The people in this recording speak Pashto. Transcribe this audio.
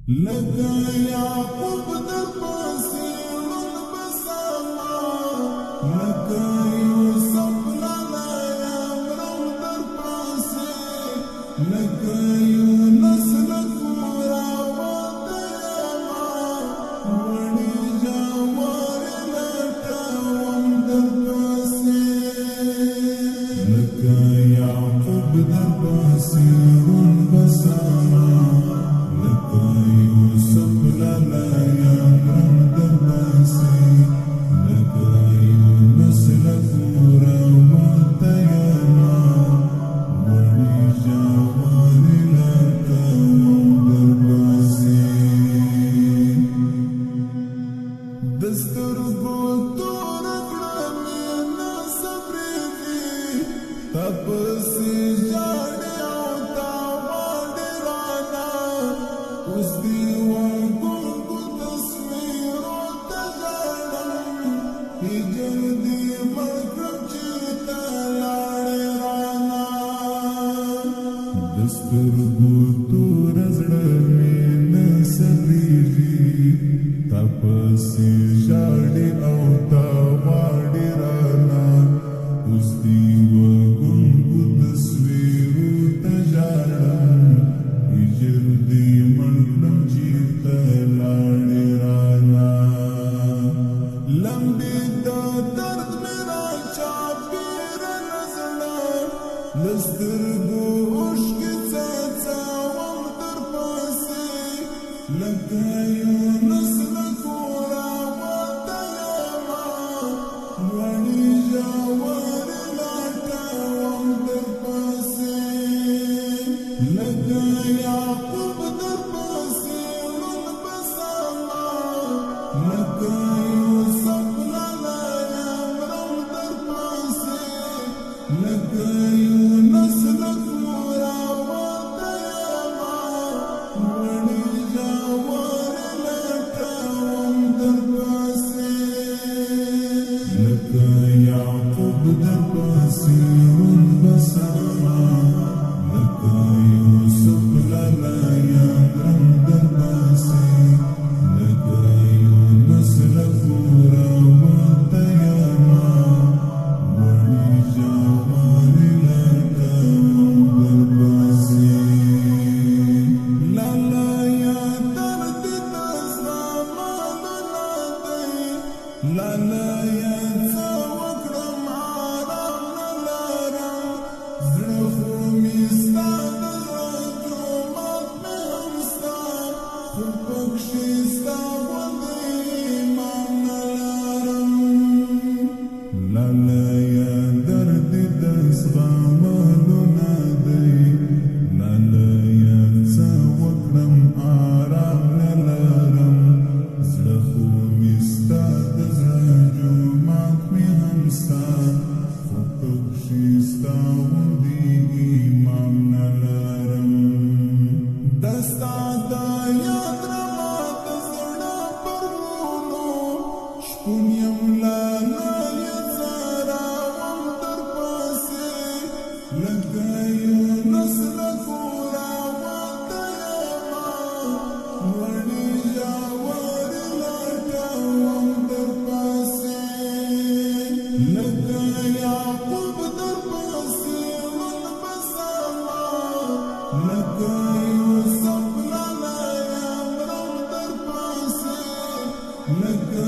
لکه یعقوب در پسې ړوند بسما، لکه یوسف لالی عمرو در پسې، لکه یونس له کوره وتی یما، وړې ژورې لټوم در پسې، لکه یعقوب در پسې ړوند بسما، سترګو تور زړه مې نه صبرېږي، تا پسې ژاړې او تا غواړې رانا، اوس دې وګونګو تصویرو ته ژاړم، ژر دې مړ کړم چېرته لاړې رانا، لمبې د درد مې راچاپېره له زړه، له سترګو اوښکې څاڅاوم در پسې، لکه یونس له کوره وتی یما، وړې ژورې لټوم در پسې، لکه یعقوب در پسې ړوند بسما، لکه یوسف لالی عمرو در پسې، لکه یونس له کوره وتی یما، وړې ژورې لټوم در پسې، لکه یعقوب در پسې ړوند بسما، لکه یوسف لالی عمرو در پسې، لکه یونس له کوره وتی یما، وړې ژورې لټوم در پسې، لالیه درد د زمانونه دی، لالیه څه وکړم آرام نه لرم، زړه خو مې ستا د زړه جومات مې هم ستا، خو پکښې ستا غوندې ایمان نه لرم، لالیه درد د زغملو نه دی، لالیه څه وکړم آرام نه لرم، زړه خو مې ستا د زړه جومات مې هم ستا، خو پکښې ستا غوندې ایمان نه لرم، د ستا د یاد رڼا د زړه پرونو شپون یم لالیه څراوم در پسې، لکه یونس له کوره وتی یما، وړې ژورې لټوم در پسې، لکه یعقوب در پسې ړوند بسما، لکه یوسف لالی عمرو در پسې، لکه